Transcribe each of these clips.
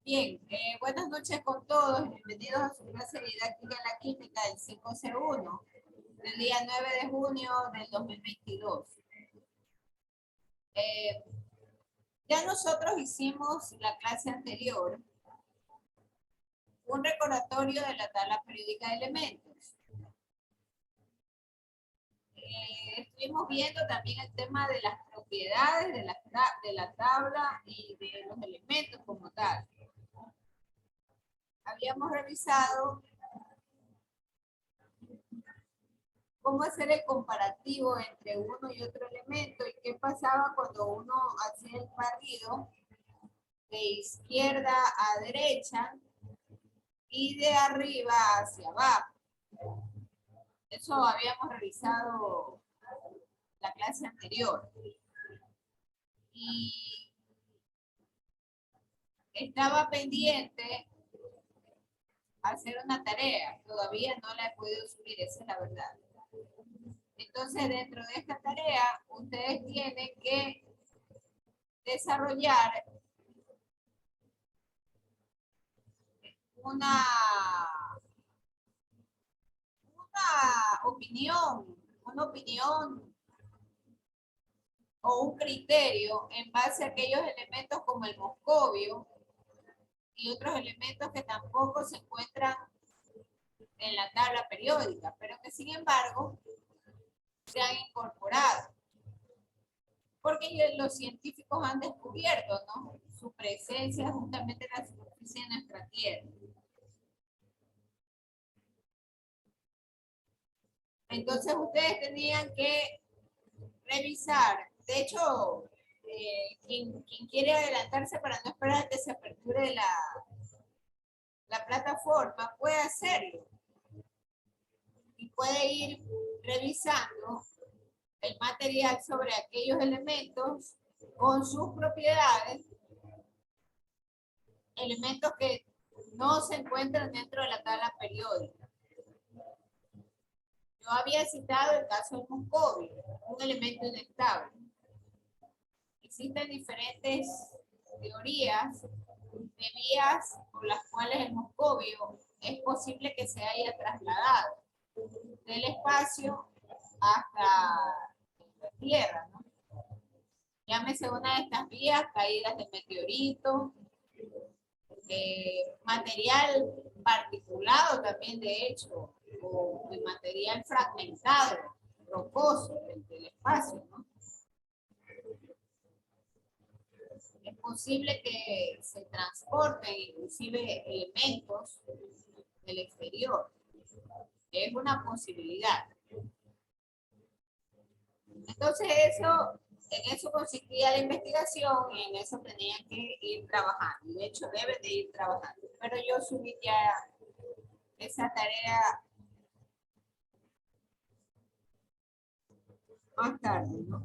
Bien, buenas noches con todos. Bienvenidos a su clase didáctica en la química del 5C1 del día 9 de junio del 2022. Ya nosotros hicimos la clase anterior un recordatorio de la tabla periódica de elementos. Estuvimos viendo también el tema de las propiedades de la tabla y de los elementos como tal. Habíamos revisado cómo hacer el comparativo entre uno y otro elemento y qué pasaba cuando uno hacía el barrido de izquierda a derecha y de arriba hacia abajo. Eso habíamos revisado la clase anterior. Y estaba pendiente hacer una tarea. Todavía no la he podido subir, esa es la verdad. Entonces, dentro de esta tarea, ustedes tienen que desarrollar una opinión o un criterio en base a aquellos elementos como el moscovio y otros elementos que tampoco se encuentran en la tabla periódica, pero que sin embargo se han incorporado. Porque los científicos han descubierto, ¿no?, su presencia justamente en la superficie de nuestra Tierra. Entonces ustedes tenían que revisar. De hecho, quien quiere adelantarse para no esperar a que se aperture la plataforma, puede hacerlo. Y puede ir revisando el material sobre aquellos elementos con sus propiedades, elementos que no se encuentran dentro de la tabla periódica. Yo había citado el caso del moscovio, un elemento inestable. Existen diferentes teorías de vías por las cuales el moscovio es posible que se haya trasladado del espacio hasta la Tierra, ¿no? Llámese una de estas vías, caídas de meteoritos, material particulado también, de hecho, o de material fragmentado, rocoso del espacio, ¿no? Es posible que se transporten inclusive elementos del exterior. Es una posibilidad. Entonces en eso consistía la investigación y en eso tenían que ir trabajando. De hecho, deben de ir trabajando. Pero yo subí ya esa tarea más tarde, ¿no?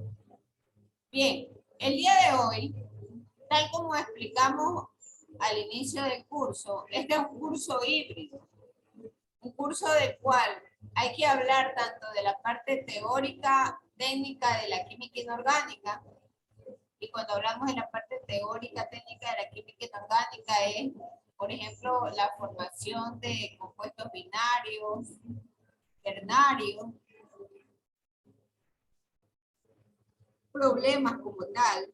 Bien, el día de hoy, tal como explicamos al inicio del curso, este es un curso híbrido. Un curso del cual hay que hablar tanto de la parte teórica, técnica de la química inorgánica, y cuando hablamos de la parte teórica, técnica de la química inorgánica es, por ejemplo, la formación de compuestos binarios, ternarios, problemas como tal,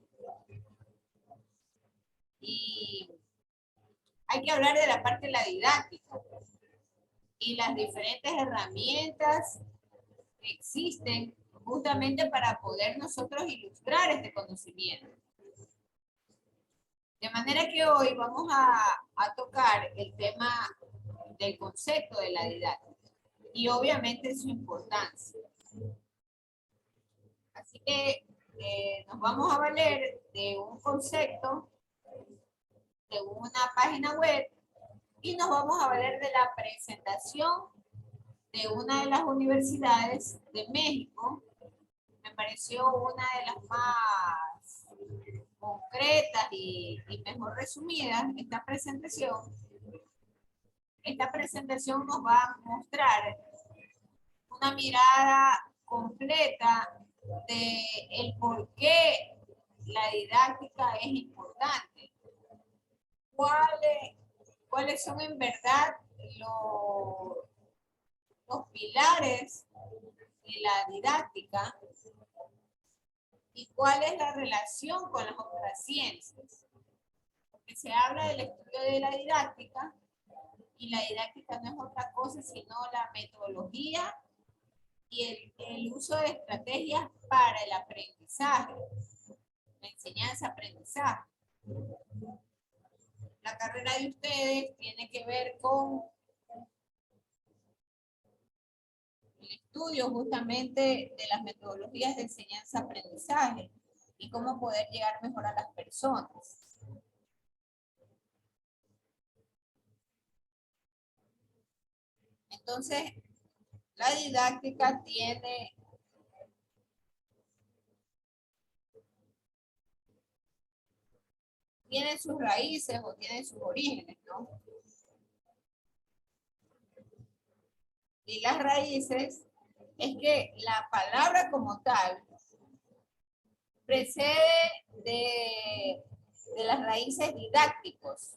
y hay que hablar de la parte de la didáctica y las diferentes herramientas que existen justamente para poder nosotros ilustrar este conocimiento. De manera que hoy vamos a tocar el tema del concepto de la didáctica y obviamente su importancia. Así que nos vamos a valer de un concepto, de una página web, y nos vamos a valer de la presentación de una de las universidades de México. Me pareció una de las más concretas y mejor resumidas esta presentación. Esta presentación nos va a mostrar una mirada completa de el por qué la didáctica es importante. cuáles son en verdad los pilares de la didáctica y cuál es la relación con las otras ciencias. Porque se habla del estudio de la didáctica y la didáctica no es otra cosa sino la metodología y el uso de estrategias para el aprendizaje, la enseñanza-aprendizaje. La carrera de ustedes tiene que ver con el estudio justamente de las metodologías de enseñanza-aprendizaje y cómo poder llegar mejor a las personas. Entonces, la didáctica tiene sus raíces o tiene sus orígenes, ¿no? Y las raíces es que la palabra como tal precede de las raíces didácticos.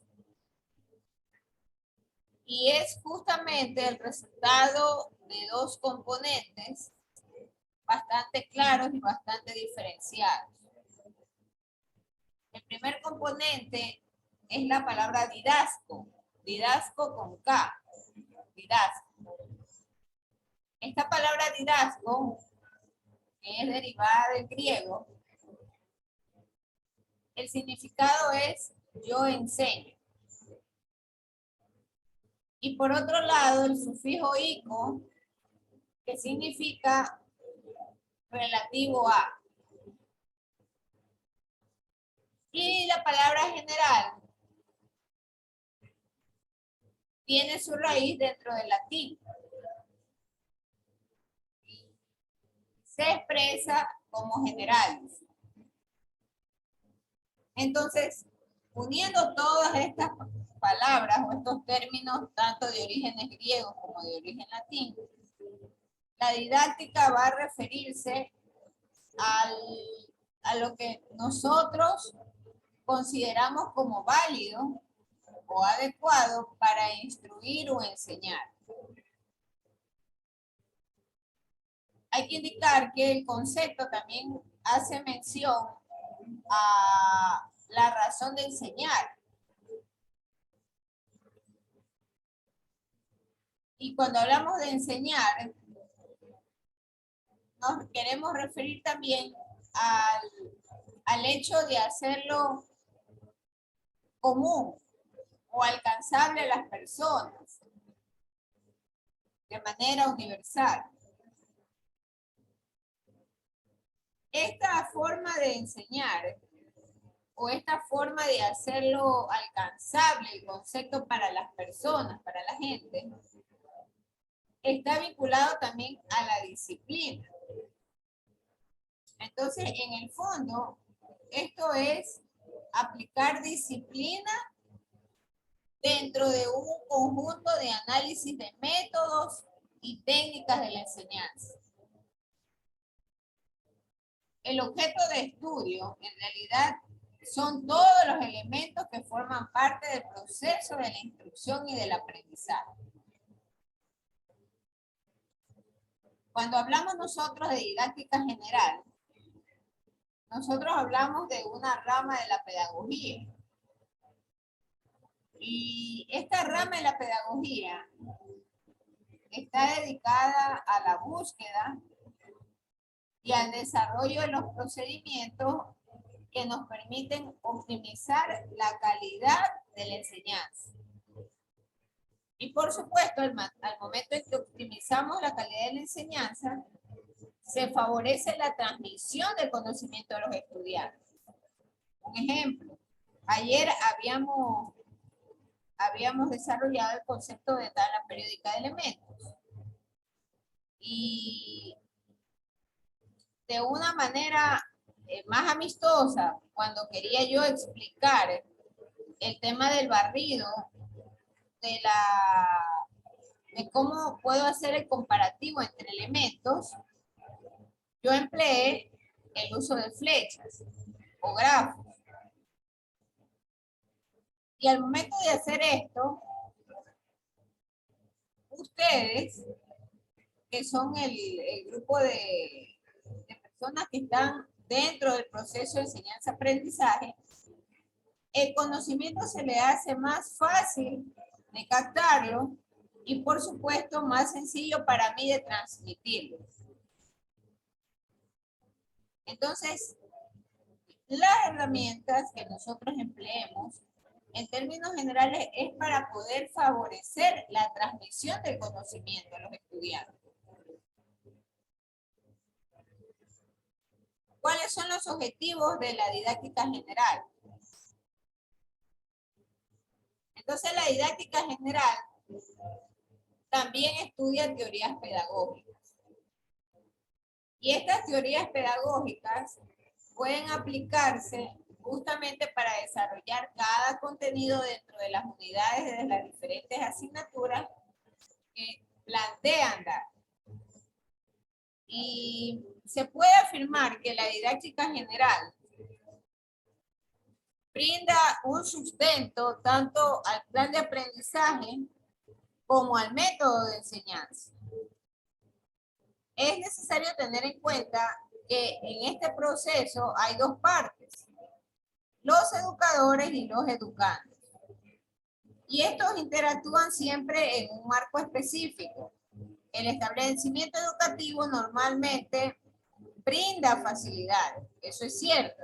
Y es justamente el resultado de dos componentes bastante claros y bastante diferenciados. El primer componente es la palabra didasco, didasco con K, didasco. Esta palabra didasco, que es derivada del griego, el significado es yo enseño. Y por otro lado, el sufijo ico, que significa relativo a. Y la palabra general tiene su raíz dentro del latín. Se expresa como generales. Entonces, uniendo todas estas palabras o estos términos, tanto de orígenes griegos como de origen latín, la didáctica va a referirse a lo que nosotros consideramos como válido o adecuado para instruir o enseñar. Hay que indicar que el concepto también hace mención a la razón de enseñar. Y cuando hablamos de enseñar, nos queremos referir también al hecho de hacerlo común o alcanzable a las personas de manera universal. Esta forma de enseñar o esta forma de hacerlo alcanzable el concepto para las personas, para la gente, está vinculado también a la disciplina. Entonces, en el fondo, esto es aplicar disciplina dentro de un conjunto de análisis de métodos y técnicas de la enseñanza. El objeto de estudio, en realidad, son todos los elementos que forman parte del proceso de la instrucción y del aprendizaje. Cuando hablamos nosotros de didáctica general, nosotros hablamos de una rama de la pedagogía. Y esta rama de la pedagogía está dedicada a la búsqueda y al desarrollo de los procedimientos que nos permiten optimizar la calidad de la enseñanza. Y por supuesto, al momento en que optimizamos la calidad de la enseñanza, se favorece la transmisión del conocimiento de los estudiantes. Un ejemplo, ayer habíamos desarrollado el concepto de tabla periódica de elementos. Y de una manera más amistosa, cuando quería yo explicar el tema del barrido, de cómo puedo hacer el comparativo entre elementos, yo empleé el uso de flechas o grafos. Y al momento de hacer esto, ustedes, que son el grupo de personas que están dentro del proceso de enseñanza-aprendizaje, el conocimiento se le hace más fácil de captarlo y, por supuesto, más sencillo para mí de transmitirlo. Entonces, las herramientas que nosotros empleemos, en términos generales, es para poder favorecer la transmisión del conocimiento a los estudiantes. ¿Cuáles son los objetivos de la didáctica general? Entonces, la didáctica general también estudia teorías pedagógicas. Y estas teorías pedagógicas pueden aplicarse justamente para desarrollar cada contenido dentro de las unidades de las diferentes asignaturas que plantean dar. Y se puede afirmar que la didáctica general brinda un sustento tanto al plan de aprendizaje como al método de enseñanza. Es necesario tener en cuenta que en este proceso hay dos partes, los educadores y los educantes. Y estos interactúan siempre en un marco específico. El establecimiento educativo normalmente brinda facilidades, eso es cierto.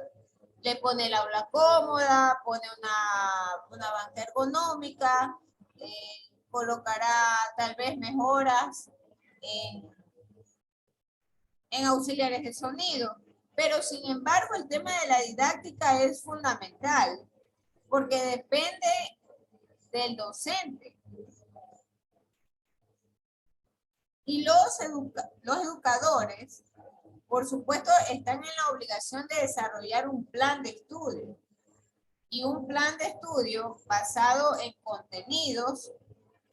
Le pone el aula cómoda, pone una banca ergonómica, colocará tal vez mejoras en auxiliares de sonido. Pero sin embargo, el tema de la didáctica es fundamental, porque depende del docente. Y los educadores, por supuesto, están en la obligación de desarrollar un plan de estudio. Y un plan de estudio basado en contenidos,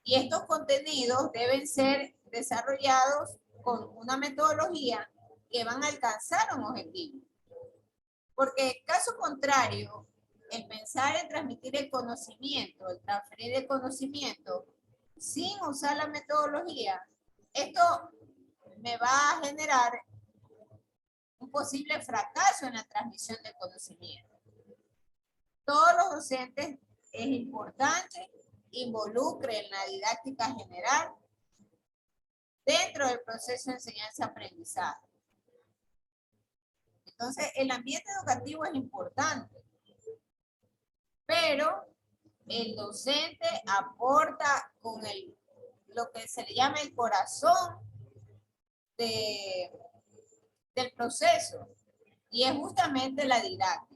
y estos contenidos deben ser desarrollados con una metodología que van a alcanzar un objetivo. Porque caso contrario, el pensar en transmitir el conocimiento, el transferir el conocimiento sin usar la metodología, esto me va a generar un posible fracaso en la transmisión del conocimiento. Todos los docentes es importante involucren la didáctica general dentro del proceso de enseñanza-aprendizaje. Entonces, el ambiente educativo es importante, pero el docente aporta con lo que se le llama el corazón del proceso, y es justamente la didáctica.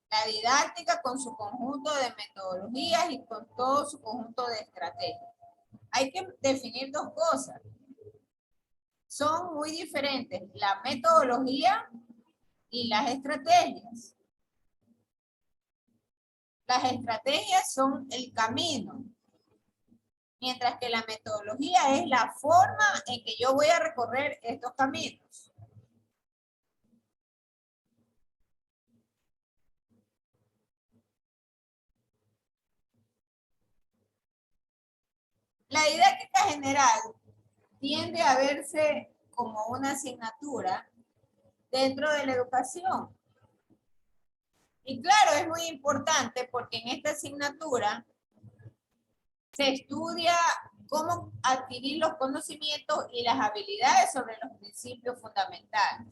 La didáctica con su conjunto de metodologías y con todo su conjunto de estrategias. Hay que definir dos cosas. Son muy diferentes la metodología y las estrategias. Las estrategias son el camino, mientras que la metodología es la forma en que yo voy a recorrer estos caminos. La didáctica general tiende a verse como una asignatura dentro de la educación. Y claro, es muy importante porque en esta asignatura se estudia cómo adquirir los conocimientos y las habilidades sobre los principios fundamentales.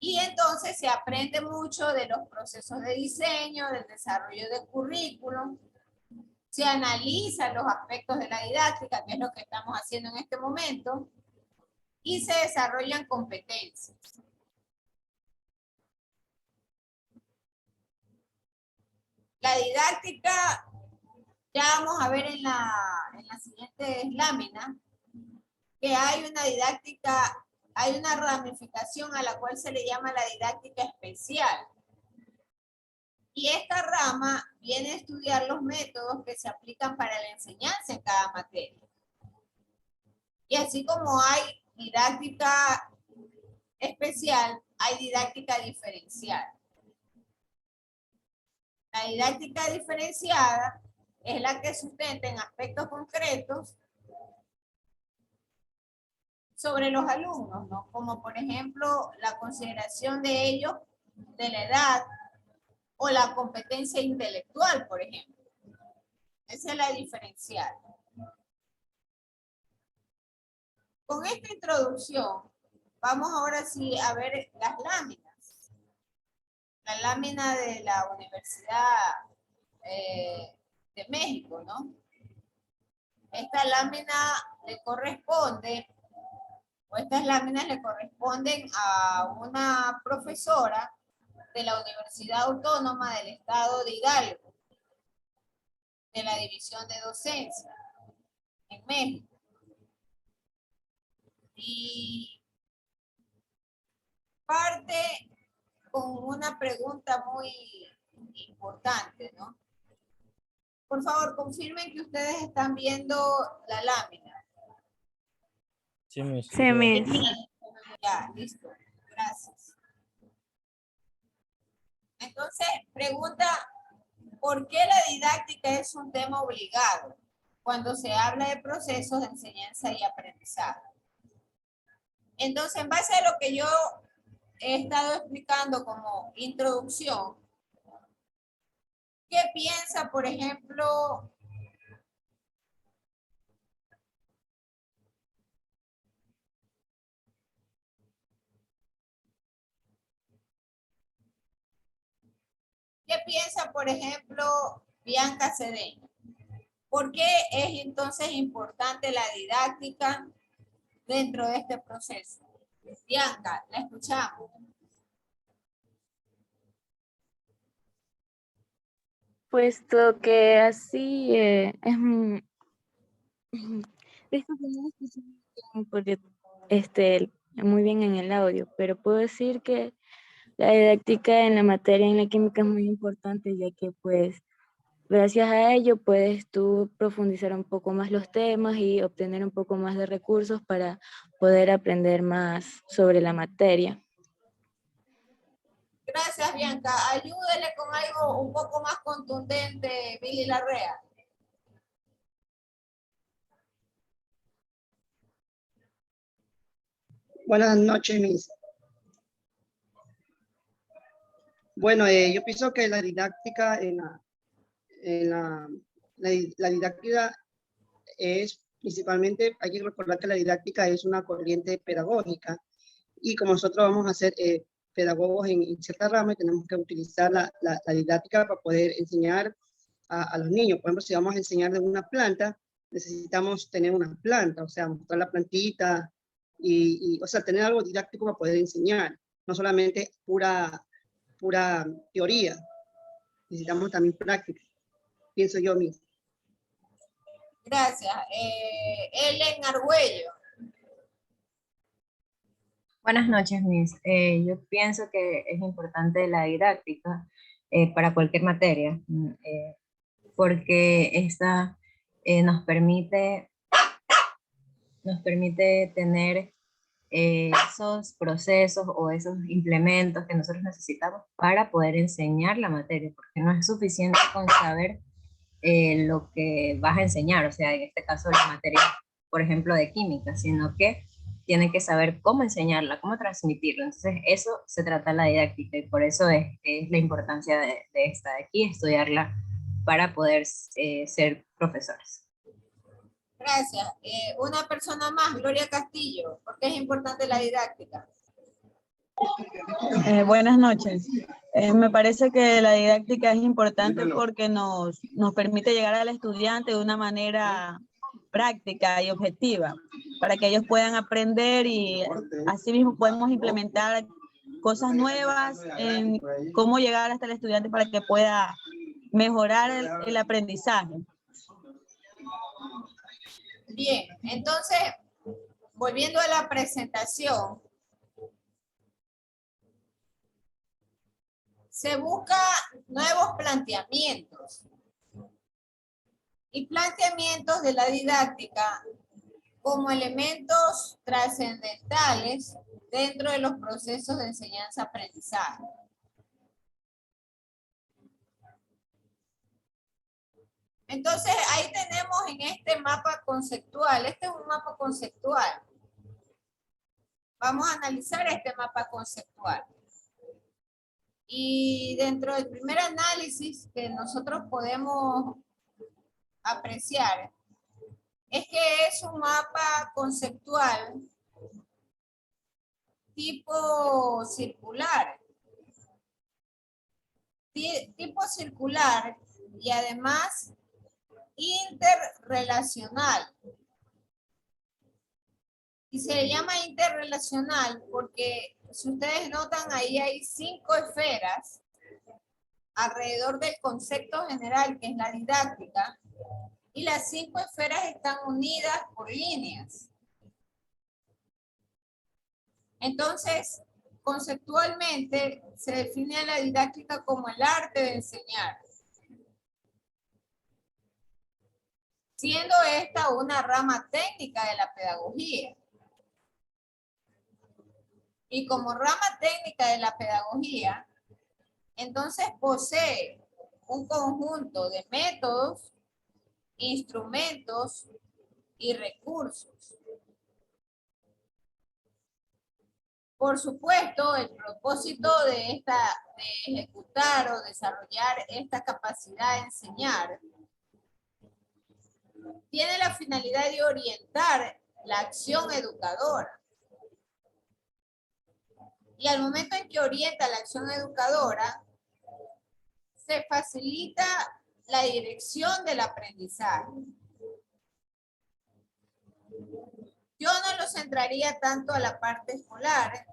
Y entonces se aprende mucho de los procesos de diseño, del desarrollo de currículum, se analizan los aspectos de la didáctica, que es lo que estamos haciendo en este momento, y se desarrollan competencias. La didáctica, ya vamos a ver en las siguientes láminas, que hay una didáctica, hay una ramificación a la cual se le llama la didáctica especial. Y esta rama viene a estudiar los métodos que se aplican para la enseñanza en cada materia. Y así como hay didáctica especial, hay didáctica diferencial. La La didáctica diferenciada es la que sustenta en aspectos concretos sobre los alumnos, ¿no? Como por ejemplo la consideración de ellos, de la edad o la competencia intelectual, por ejemplo. Esa es la diferencial. Con esta introducción, vamos ahora sí a ver las láminas. La lámina de la Universidad de México, ¿no? Esta lámina le corresponde, o estas láminas le corresponden a una profesora de la Universidad Autónoma del Estado de Hidalgo, de la División de Docencia, en México. Y parte con una pregunta muy importante, ¿no? Por favor, confirmen que ustedes están viendo la lámina. Sí, Miss. Sí, Miss. Ya, listo. Gracias. Entonces, pregunta, ¿por qué la didáctica es un tema obligado cuando se habla de procesos de enseñanza y aprendizaje? Entonces, en base a lo que yo he estado explicando como introducción, ¿qué piensa, por ejemplo, Bianca Cedeño? ¿Por qué es entonces importante la didáctica dentro de este proceso? Bianca, la escuchamos. Puesto que así porque muy bien en el audio, pero puedo decir que la didáctica en la materia en la química es muy importante, ya que pues gracias a ello puedes tú profundizar un poco más los temas y obtener un poco más de recursos para poder aprender más sobre la materia. Gracias, Bianca. Ayúdele con algo un poco más contundente, Billy Larrea. Buenas noches, Miss. Bueno, yo pienso que la didáctica la didáctica es principalmente, hay que recordar que la didáctica es una corriente pedagógica y como nosotros vamos a ser pedagogos en cierta rama, tenemos que utilizar la didáctica para poder enseñar a los niños. Por ejemplo, si vamos a enseñar de una planta, necesitamos tener una planta, o sea, mostrar la plantita o sea, tener algo didáctico para poder enseñar, no solamente pura teoría, necesitamos también práctica, pienso yo mismo. Gracias. Ellen Argüello. Buenas noches, Miss. Yo pienso que es importante la didáctica para cualquier materia, porque esta nos permite tener esos procesos o esos implementos que nosotros necesitamos para poder enseñar la materia, porque no es suficiente con saber lo que vas a enseñar, o sea, en este caso la materia, por ejemplo, de química, sino que tienen que saber cómo enseñarla, cómo transmitirla. Entonces, eso se trata de la didáctica y por eso es la importancia de esta de aquí, estudiarla para poder ser profesores. Gracias. Una persona más, Gloria Castillo. ¿Por qué es importante la didáctica? Buenas noches. Me parece que la didáctica es importante porque nos permite llegar al estudiante de una manera práctica y objetiva, para que ellos puedan aprender y así mismo podemos implementar cosas nuevas en cómo llegar hasta el estudiante para que pueda mejorar el aprendizaje. Bien, entonces, volviendo a la presentación, se busca nuevos planteamientos y planteamientos de la didáctica como elementos trascendentales dentro de los procesos de enseñanza-aprendizaje. Entonces, ahí tenemos en este mapa conceptual, este es un mapa conceptual. Vamos a analizar este mapa conceptual. Y dentro del primer análisis que nosotros podemos apreciar, es que es un mapa conceptual tipo circular. Tipo circular y además interrelacional. Y se llama interrelacional porque, si ustedes notan, ahí hay 5 esferas alrededor del concepto general, que es la didáctica, y las 5 esferas están unidas por líneas. Entonces, conceptualmente, se define a la didáctica como el arte de enseñar, siendo esta una rama técnica de la pedagogía. Y como rama técnica de la pedagogía, entonces posee un conjunto de métodos, instrumentos y recursos. Por supuesto, el propósito de ejecutar o desarrollar esta capacidad de enseñar tiene la finalidad de orientar la acción educadora. Y al momento en que orienta la acción educadora, se facilita la dirección del aprendizaje. Yo no lo centraría tanto a la parte escolar,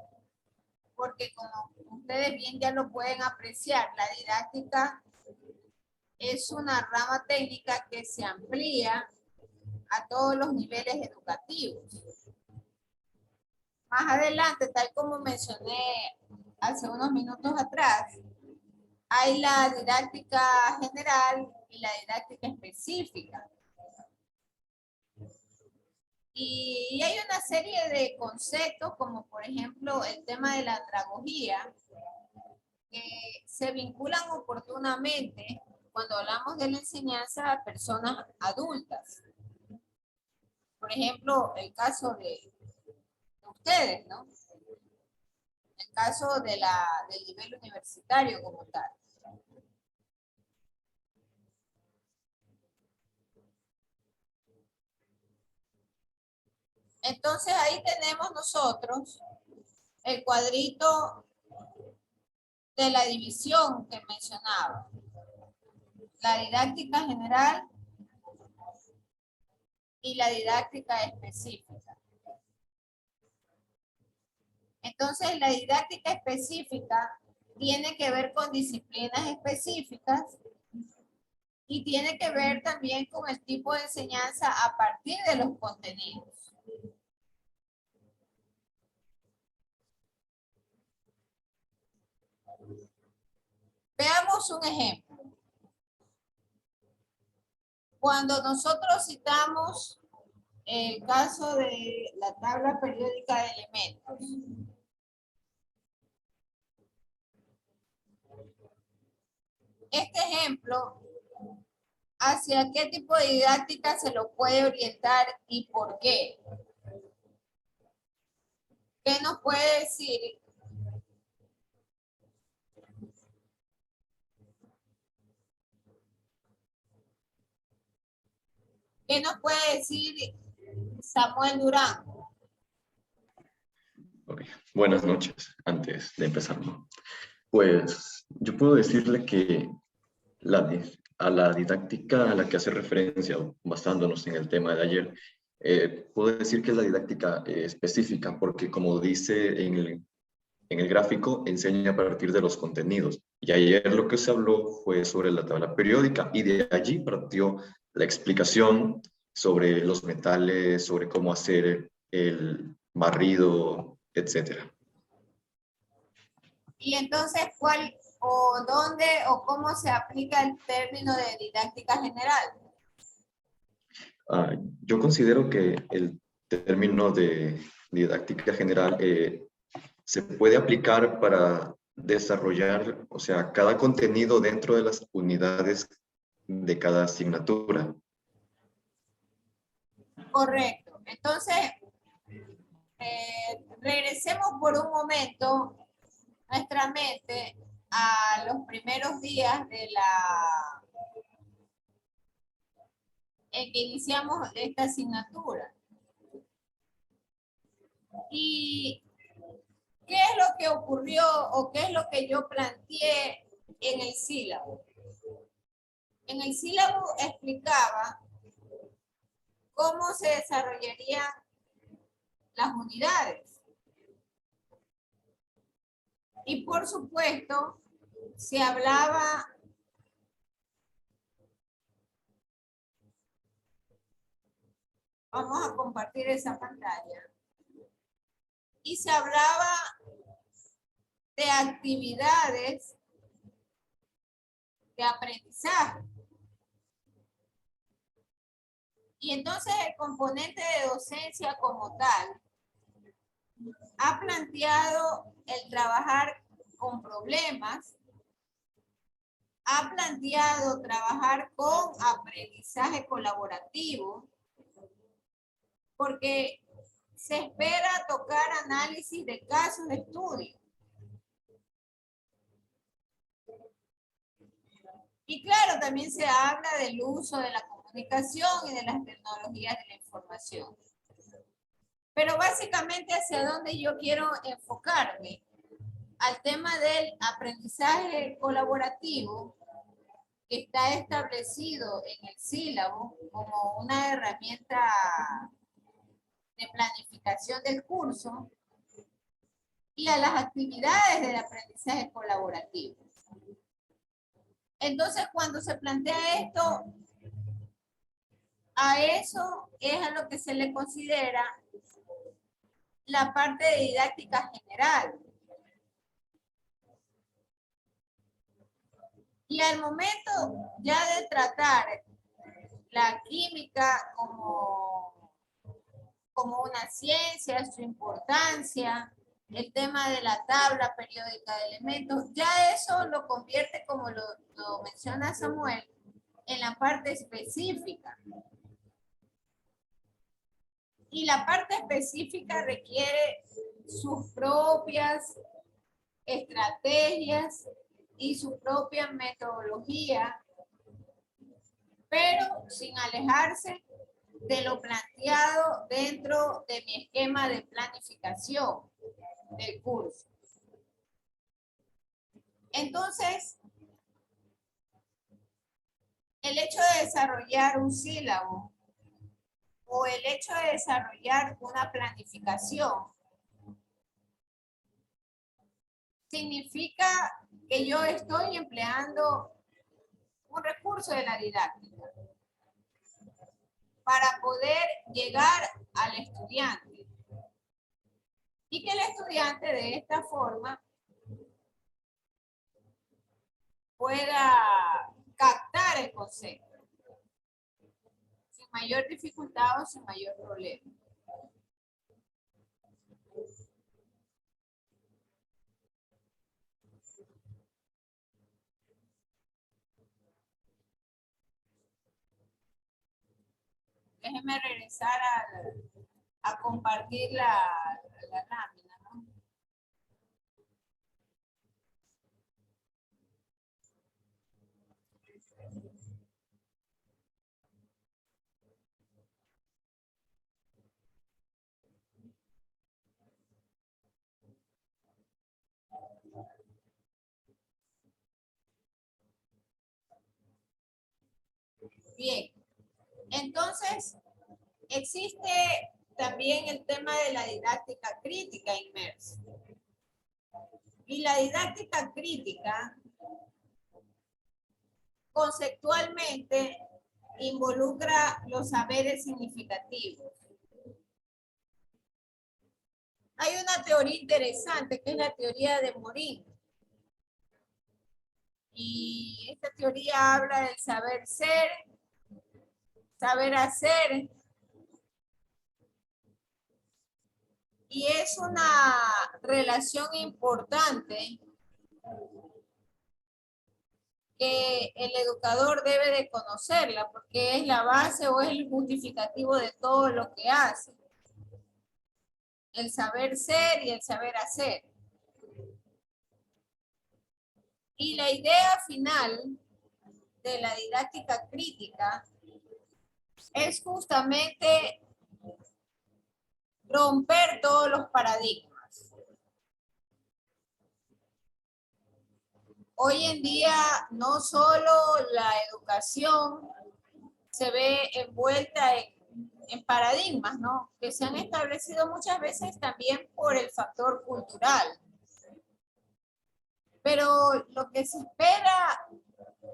porque como ustedes bien ya lo pueden apreciar, la didáctica es una rama técnica que se amplía a todos los niveles educativos. Más adelante, tal como mencioné hace unos minutos atrás, hay la didáctica general y la didáctica específica. Y hay una serie de conceptos, como por ejemplo el tema de la andragogía, que se vinculan oportunamente cuando hablamos de la enseñanza a personas adultas. Por ejemplo, el caso de ustedes, ¿no? El caso del nivel universitario como tal. Entonces ahí tenemos nosotros el cuadrito de la división que mencionaba. La didáctica general y la didáctica específica. Entonces, la didáctica específica tiene que ver con disciplinas específicas y tiene que ver también con el tipo de enseñanza a partir de los contenidos. Veamos un ejemplo. Cuando nosotros citamos el caso de la tabla periódica de elementos, este ejemplo, ¿hacia qué tipo de didáctica se lo puede orientar y por qué? ¿Qué nos puede decir? ¿Qué nos puede decir Samuel Durán? Okay. Buenas noches, antes de empezar, ¿no? Pues yo puedo decirle que a la didáctica a la que hace referencia, basándonos en el tema de ayer, puedo decir que es la didáctica específica, porque como dice en el gráfico, enseña a partir de los contenidos. Y ayer lo que se habló fue sobre la tabla periódica, y de allí partió la explicación sobre los metales, sobre cómo hacer el barrido, etcétera. Y entonces, ¿cuál o dónde o cómo se aplica el término de didáctica general? Yo considero que el término de didáctica general se puede aplicar para desarrollar, o sea, cada contenido dentro de las unidades de cada asignatura. Correcto. Entonces, regresemos por un momento nuestra mente a los primeros días de en que iniciamos esta asignatura. ¿Y qué es lo que ocurrió o qué es lo que yo planteé en el sílabo? En el sílabo explicaba cómo se desarrollarían las unidades. Y por supuesto, se hablaba vamos a compartir esa pantalla. Y se hablaba de actividades de aprendizaje. Y entonces el componente de docencia como tal ha planteado el trabajar con problemas, ha planteado trabajar con aprendizaje colaborativo, porque se espera tocar análisis de casos de estudio. Y claro, también se habla del uso de la comunicación y de las tecnologías de la información. Pero básicamente hacia dónde yo quiero enfocarme, al tema del aprendizaje colaborativo, que está establecido en el sílabo como una herramienta de planificación del curso, y a las actividades del aprendizaje colaborativo. Entonces, cuando se plantea esto, a eso es a lo que se le considera la parte de didáctica general. Y al momento ya de tratar la química como una ciencia, su importancia, el tema de la tabla periódica de elementos, ya eso lo convierte, como lo menciona Samuel, en la parte específica. Y la parte específica requiere sus propias estrategias y su propia metodología, pero sin alejarse de lo planteado dentro de mi esquema de planificación del curso. Entonces, el hecho de desarrollar un sílabo o el hecho de desarrollar una planificación significa que yo estoy empleando un recurso de la didáctica para poder llegar al estudiante y que el estudiante de esta forma pueda captar el concepto sin mayor dificultad o sin mayor problema. Déjenme regresar a compartir la lámina, ¿no? Bien, entonces existe también el tema de la didáctica crítica inmersa. Y la didáctica crítica conceptualmente involucra los saberes significativos. Hay una teoría interesante que es la teoría de Morin. Y esta teoría habla del saber ser, saber hacer. Y es una relación importante que el educador debe de conocerla porque es la base o es el justificativo de todo lo que hace. El saber ser y el saber hacer. Y la idea final de la didáctica crítica es justamente romper todos los paradigmas. Hoy en día no solo la educación se ve envuelta en paradigmas, ¿no? Que se han establecido muchas veces también por el factor cultural. Pero lo que se espera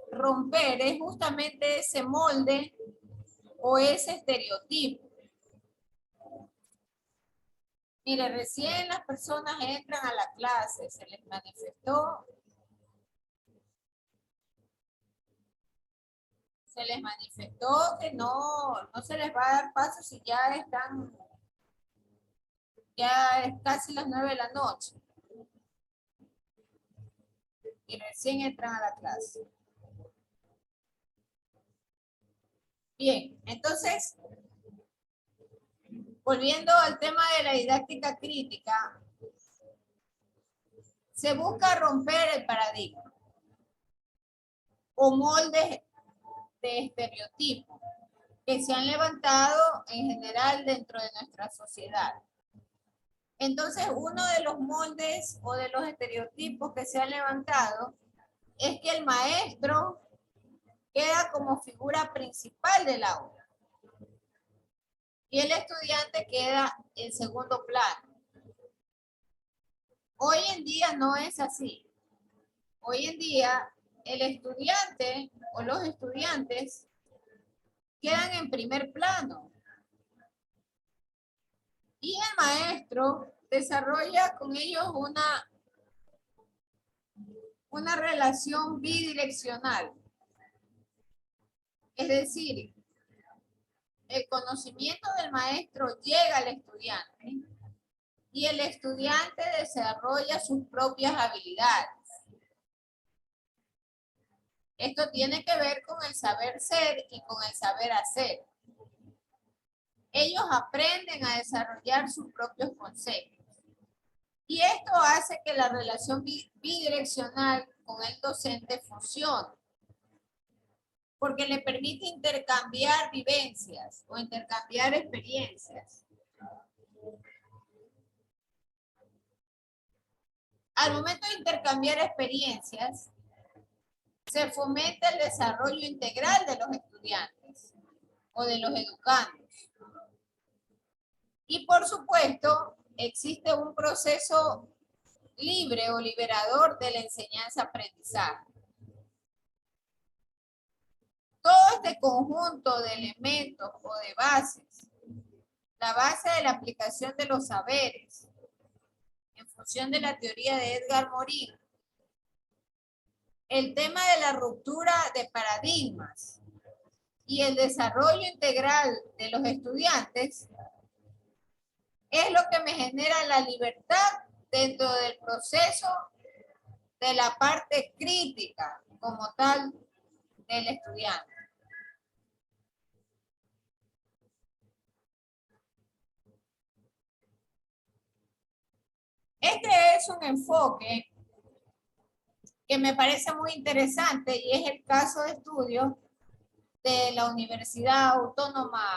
romper es justamente ese molde o ese estereotipo. Mire, recién las personas entran a la clase, se les manifestó que no se les va a dar paso si ya es casi las 9 de la noche. Y recién entran a la clase. Bien, entonces, volviendo al tema de la didáctica crítica, se busca romper el paradigma o moldes de estereotipos que se han levantado en general dentro de nuestra sociedad. Entonces, uno de los moldes o de los estereotipos que se han levantado es que el maestro queda como figura principal del aula y el estudiante queda en segundo plano. Hoy en día no es así. Hoy en día el estudiante o los estudiantes quedan en primer plano y el maestro desarrolla con ellos una relación bidireccional. Es decir, el conocimiento del maestro llega al estudiante y el estudiante desarrolla sus propias habilidades. Esto tiene que ver con el saber ser y con el saber hacer. Ellos aprenden a desarrollar sus propios conceptos. Y esto hace que la relación bidireccional con el docente funcione. Porque le permite intercambiar vivencias o intercambiar experiencias. Al momento de intercambiar experiencias, se fomenta el desarrollo integral de los estudiantes o de los educandos. Y por supuesto, existe un proceso libre o liberador de la enseñanza-aprendizaje. Todo este conjunto de elementos o de bases, la base de la aplicación de los saberes, en función de la teoría de Edgar Morin, el tema de la ruptura de paradigmas y el desarrollo integral de los estudiantes es lo que me genera la libertad dentro del proceso de la parte crítica como tal del estudiante. Este es un enfoque que me parece muy interesante y es el caso de estudio de la Universidad Autónoma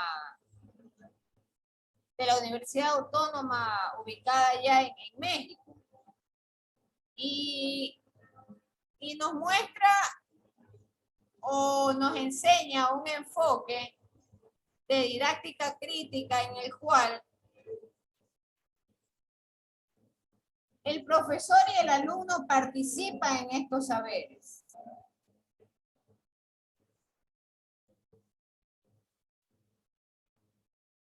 ubicada allá en México. Y nos muestra o nos enseña un enfoque de didáctica crítica en el cual el profesor y el alumno participan en estos saberes.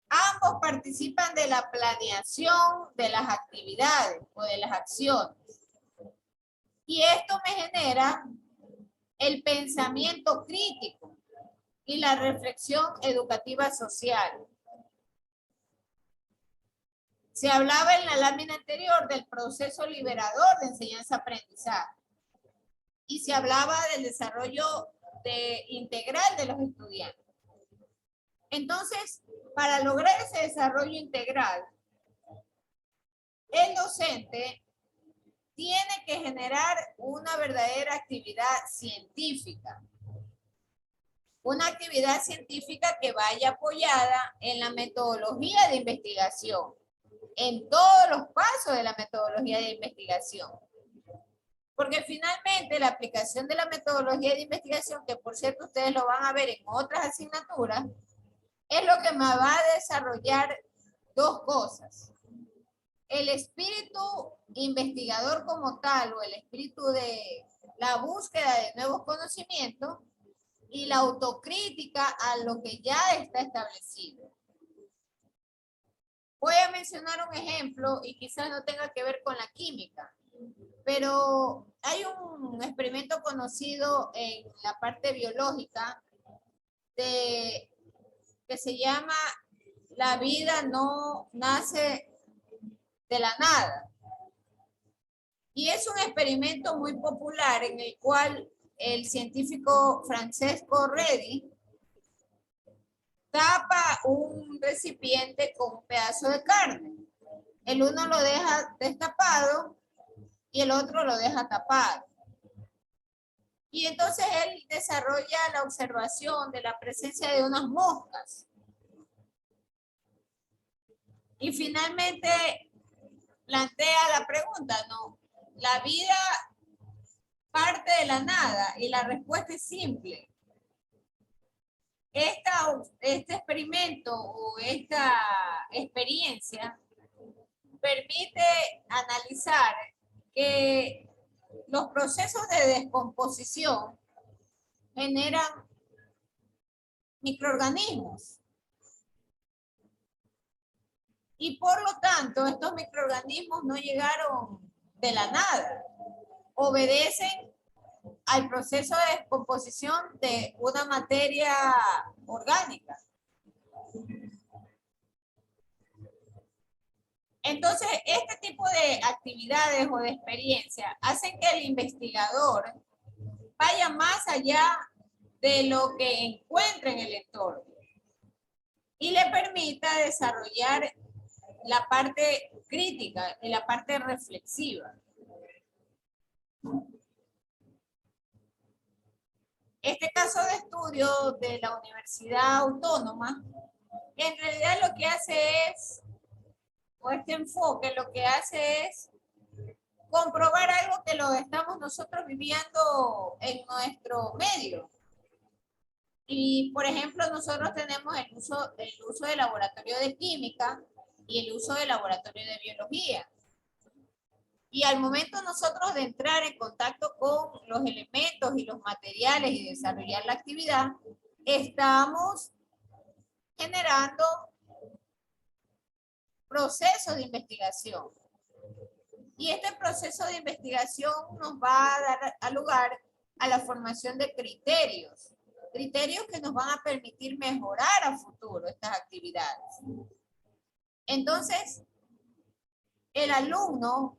Ambos participan de la planeación de las actividades o de las acciones. Y esto me genera el pensamiento crítico y la reflexión educativa social. Se hablaba en la lámina anterior del proceso liberador de enseñanza-aprendizaje. y se hablaba del desarrollo integral de los estudiantes. Entonces, para lograr ese desarrollo integral, el docente tiene que generar una verdadera actividad científica. Una actividad científica que vaya apoyada en la metodología de investigación, en todos los pasos de la metodología de investigación. Porque finalmente la aplicación de la metodología de investigación, que por cierto ustedes lo van a ver en otras asignaturas, es lo que me va a desarrollar dos cosas. El espíritu investigador como tal, o el espíritu de la búsqueda de nuevos conocimientos, y la autocrítica a lo que ya está establecido. Voy a mencionar un ejemplo y quizás no tenga que ver con la química, pero hay un experimento conocido en la parte biológica que se llama "La vida no nace de la nada". Y es un experimento muy popular en el cual el científico Francesco Redi tapa un recipiente con un pedazo de carne. El uno lo deja destapado y el otro lo deja tapado. Y entonces él desarrolla la observación de la presencia de unas moscas. Y finalmente plantea la pregunta, ¿no? La vida parte de la nada, y la respuesta es simple. Este experimento o esta experiencia permite analizar que los procesos de descomposición generan microorganismos. Y por lo tanto, estos microorganismos no llegaron de la nada. Obedecen al proceso de descomposición de una materia orgánica. Entonces, este tipo de actividades o de experiencias hacen que el investigador vaya más allá de lo que encuentra en el entorno y le permita desarrollar la parte crítica y la parte reflexiva. Este caso de estudio de la Universidad Autónoma, en realidad lo que hace es, o este enfoque lo que hace es comprobar algo que lo estamos nosotros viviendo en nuestro medio. Y, por ejemplo, nosotros tenemos el uso de laboratorio de química y el uso de laboratorio de biología. Y al momento nosotros de entrar en contacto con los elementos y los materiales y desarrollar la actividad, estamos generando procesos de investigación. Y este proceso de investigación nos va a dar lugar a la formación de criterios que nos van a permitir mejorar a futuro estas actividades. Entonces, el alumno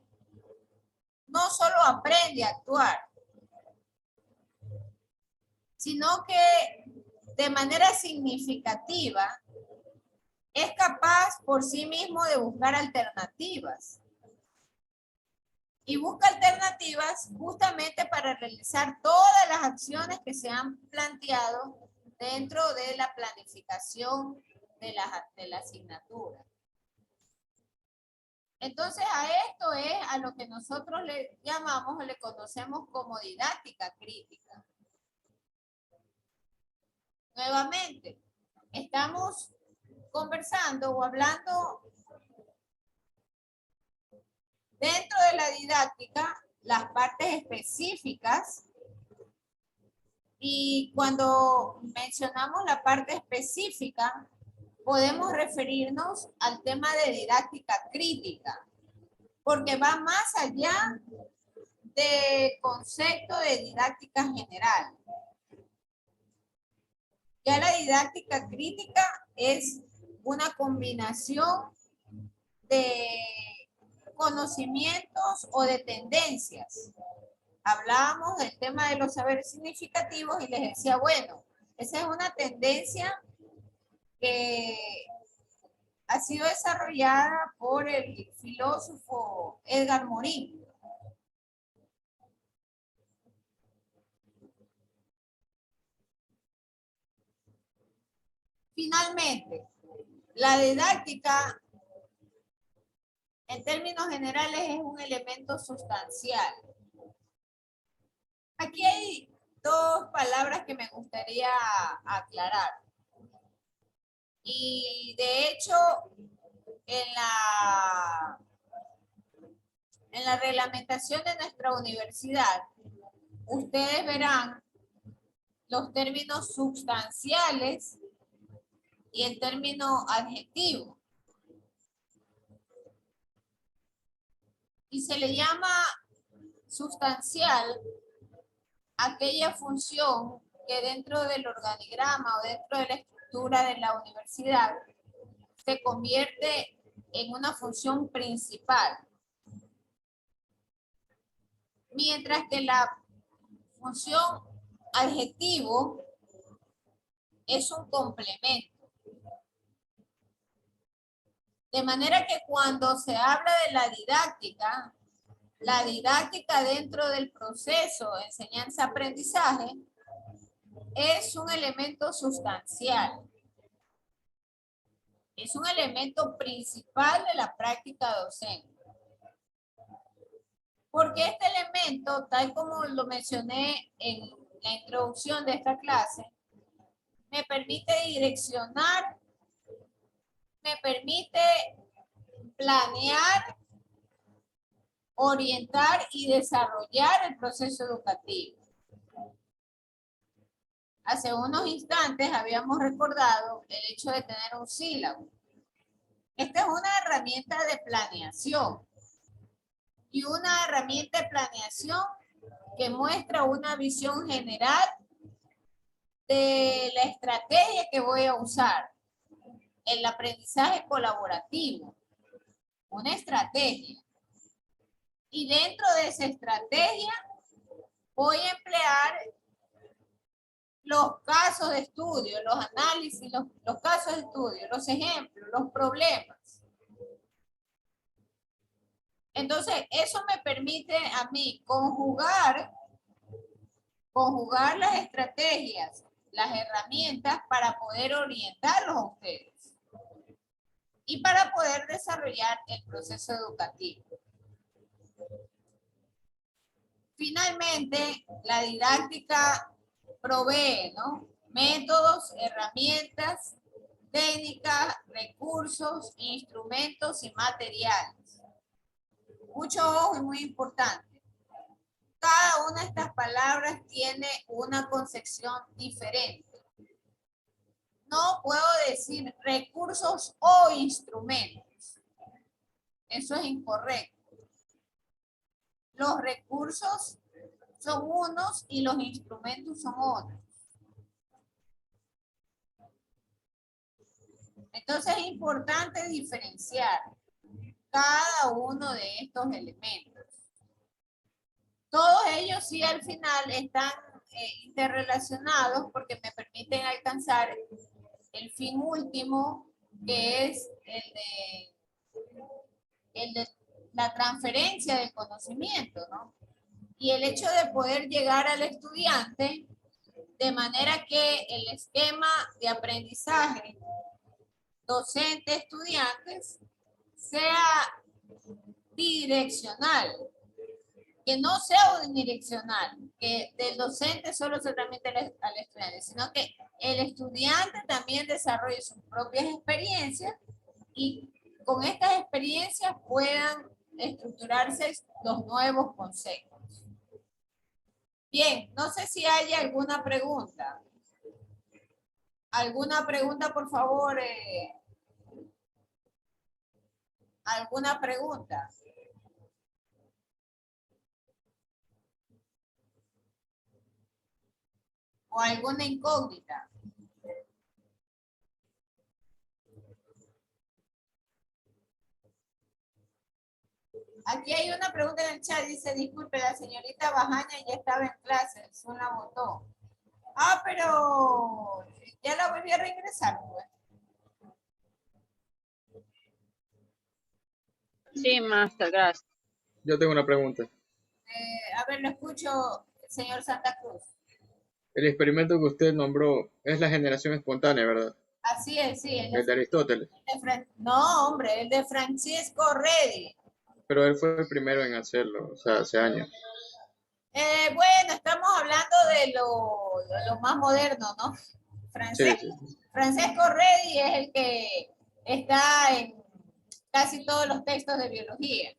no solo aprende a actuar, sino que de manera significativa es capaz por sí mismo de buscar alternativas. Y busca alternativas justamente para realizar todas las acciones que se han planteado dentro de la planificación de la asignatura. Entonces a esto es a lo que nosotros le llamamos o le conocemos como didáctica crítica. Nuevamente, estamos conversando o hablando dentro de la didáctica las partes específicas, y cuando mencionamos la parte específica podemos referirnos al tema de didáctica crítica, porque va más allá del concepto de didáctica general. Ya la didáctica crítica es una combinación de conocimientos o de tendencias hablábamos del tema de los saberes significativos y les decía, bueno, esa es una tendencia que ha sido desarrollada por el filósofo Edgar Morin. Finalmente, la didáctica, en términos generales, es un elemento sustancial. Aquí hay dos palabras que me gustaría aclarar. Y de hecho, en la reglamentación de nuestra universidad, ustedes verán los términos sustanciales y el término adjetivo. Y se le llama sustancial aquella función que dentro del organigrama o dentro de la estructura de la universidad se convierte en una función principal. Mientras que la función adjetivo es un complemento. De manera que cuando se habla de la didáctica dentro del proceso de enseñanza-aprendizaje es un elemento sustancial. Es un elemento principal de la práctica docente. Porque este elemento, tal como lo mencioné en la introducción de esta clase, me permite direccionar, me permite planear, orientar y desarrollar el proceso educativo. Hace unos instantes habíamos recordado el hecho de tener un sílabo. Esta es una herramienta de planeación. Y una herramienta de planeación que muestra una visión general de la estrategia que voy a usar. El aprendizaje colaborativo. Una estrategia. Y dentro de esa estrategia voy a emplear los casos de estudio, los análisis, los casos de estudio, los ejemplos, los problemas. Entonces, eso me permite a mí conjugar las estrategias, las herramientas para poder orientarlos a ustedes y para poder desarrollar el proceso educativo. Finalmente, la didáctica provee, ¿no?, métodos, herramientas, técnicas, recursos, instrumentos y materiales. Mucho ojo y muy importante. Cada una de estas palabras tiene una concepción diferente. No puedo decir recursos o instrumentos. Eso es incorrecto. Los recursos son unos y los instrumentos son otros. Entonces es importante diferenciar cada uno de estos elementos. Todos ellos sí al final están interrelacionados porque me permiten alcanzar el fin último, que es el de la transferencia del conocimiento, ¿no? Y el hecho de poder llegar al estudiante de manera que el esquema de aprendizaje docente-estudiantes sea bidireccional, que no sea unidireccional, que del docente solo se transmite al estudiante, sino que el estudiante también desarrolle sus propias experiencias y con estas experiencias puedan estructurarse los nuevos conceptos. Bien, no sé si hay alguna pregunta. ¿Alguna pregunta, por favor? ¿Alguna pregunta? ¿O alguna incógnita? Aquí hay una pregunta en el chat, dice, disculpe, la señorita Bajaña ya estaba en clase, solo la votó. Ah, pero ya la volví a regresar, pues. Sí, master, gracias. Yo tengo una pregunta. A ver, lo escucho, señor Santa Cruz. El experimento que usted nombró es la generación espontánea, ¿verdad? Así es, sí. El de Aristóteles. No, hombre, el de Francisco Redi. Pero él fue el primero en hacerlo, o sea, hace años. Bueno, estamos hablando de lo más moderno, ¿no? Sí, sí. Francesco Redi es el que está en casi todos los textos de biología.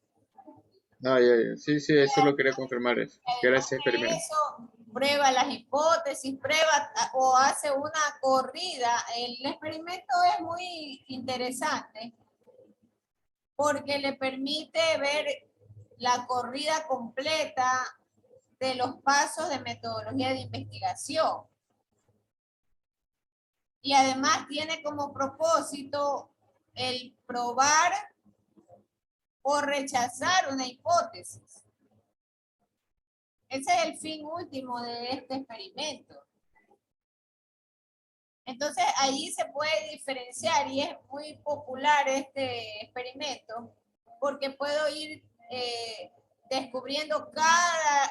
Ah, ya. Sí, sí, eso lo quería confirmar, eso, que era ese experimento. Eso prueba las hipótesis, prueba o hace una corrida. El experimento es muy interesante porque le permite ver la corrida completa de los pasos de metodología de investigación. Y además tiene como propósito el probar o rechazar una hipótesis. Ese es el fin último de este experimento. Entonces, ahí se puede diferenciar y es muy popular este experimento porque puedo ir descubriendo cada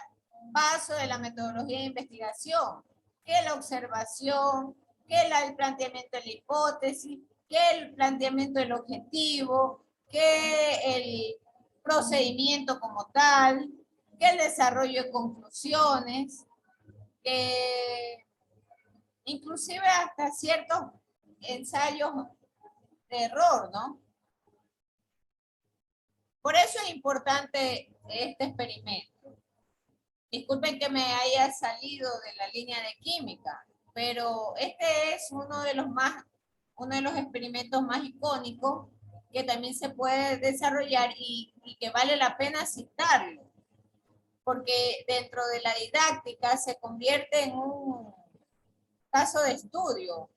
paso de la metodología de investigación, que la observación, que el planteamiento de la hipótesis, que el planteamiento del objetivo, que el procedimiento como tal, que el desarrollo de conclusiones, que inclusive hasta ciertos ensayos de error, ¿no? Por eso es importante este experimento. Disculpen que me haya salido de la línea de química, pero este es uno de los experimentos más icónicos que también se puede desarrollar y que vale la pena citarlo, porque dentro de la didáctica se convierte en un caso de estudio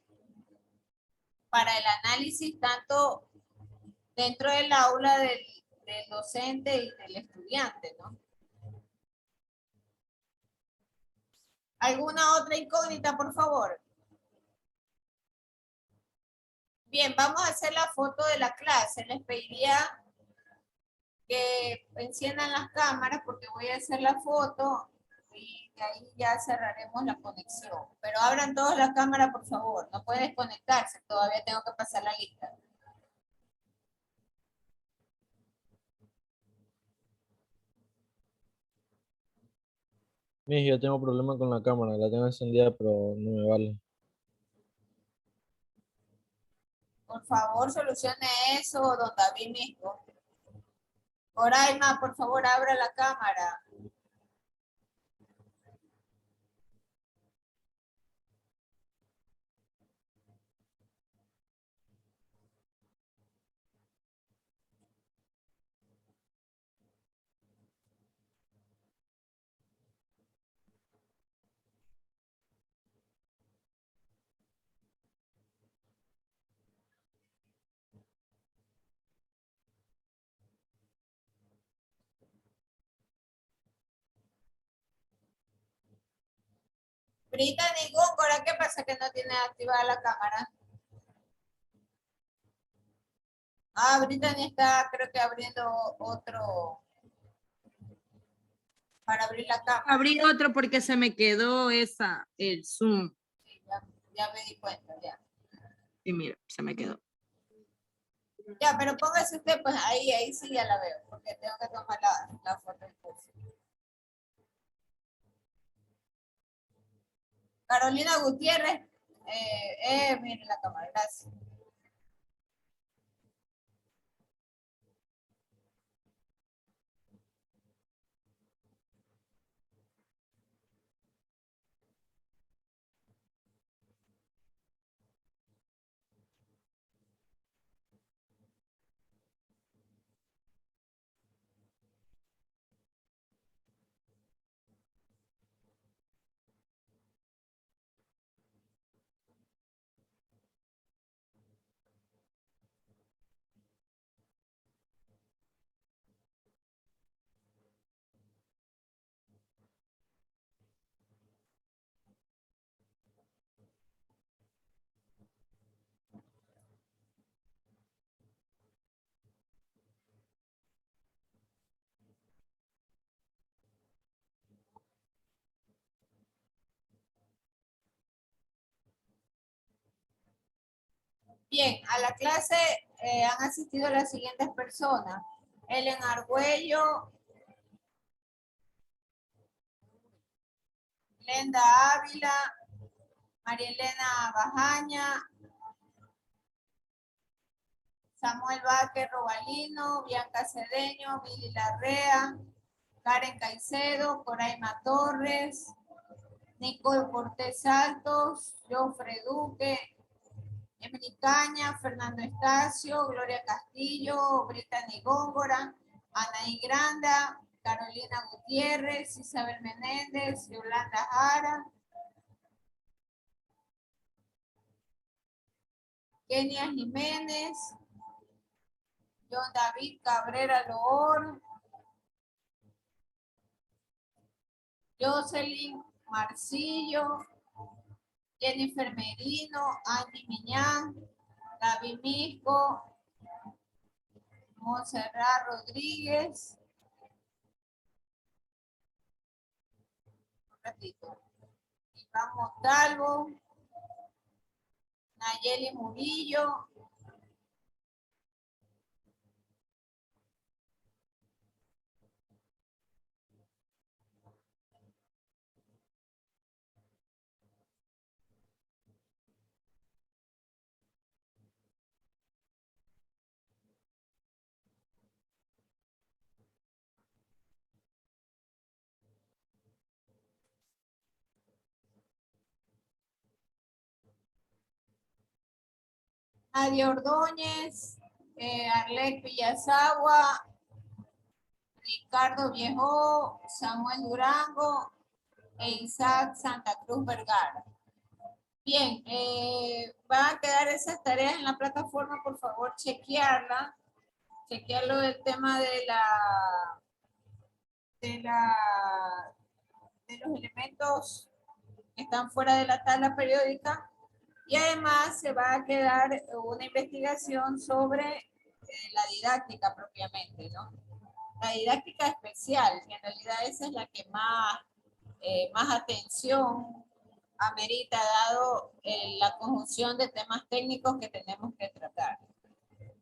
para el análisis tanto dentro del aula del docente y del estudiante, ¿no? ¿Alguna otra incógnita, por favor? Bien, vamos a hacer la foto de la clase. Les pediría que enciendan las cámaras porque voy a hacer la foto y de ahí ya cerraremos la conexión. Pero abran todas las cámaras, por favor. No pueden desconectarse, todavía tengo que pasar la lista. Mijo, yo tengo problema con la cámara, la tengo encendida, pero no me vale. Por favor, solucione eso, don David mismo. Coraima, por favor, abra la cámara. Brittany Góngora, ¿qué pasa que no tiene activada la cámara? Ah, Brittany está, creo que abriendo otro para abrir la cámara. Abrí otro porque se me quedó el Zoom. Sí, ya me di cuenta, ya. Y mira, se me quedó. Ya, pero póngase usted, pues ahí sí ya la veo, porque tengo que tomar la foto del curso. Carolina Gutiérrez, mire la cámara, gracias. Bien, a la clase han asistido las siguientes personas. Ellen Argüello, Lenda Ávila, María Elena Bajaña, Samuel Vázquez Robalino, Bianca Cedeño, Billy Larrea, Karen Caicedo, Coraima Torres, Nicole Cortés Santos, Jofre Duque, Emily Caña, Fernando Estacio, Gloria Castillo, Brittany Góngora, Anaí Granda, Carolina Gutiérrez, Isabel Menéndez, Yolanda Jara, Kenia Jiménez, John David Cabrera Loor, Jocelyn Marcillo, Jennifer Merino, Andy Miñán, David Misco, Monserrat Rodríguez, un ratito, Iván Montalvo, Nayeli Murillo, Nadia Ordóñez, Arlec Villasagua, Ricardo Viejo, Samuel Durango e Isaac Santa Cruz Vergara. Bien, van a quedar esas tareas en la plataforma, por favor chequearla, chequearlo del tema de los elementos que están fuera de la tabla periódica. Y además se va a quedar una investigación sobre la didáctica propiamente, ¿no? La didáctica especial, que en realidad esa es la que más atención amerita dado la conjunción de temas técnicos que tenemos que tratar.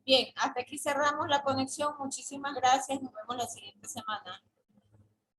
Bien, hasta aquí cerramos la conexión. Muchísimas gracias. Nos vemos la siguiente semana.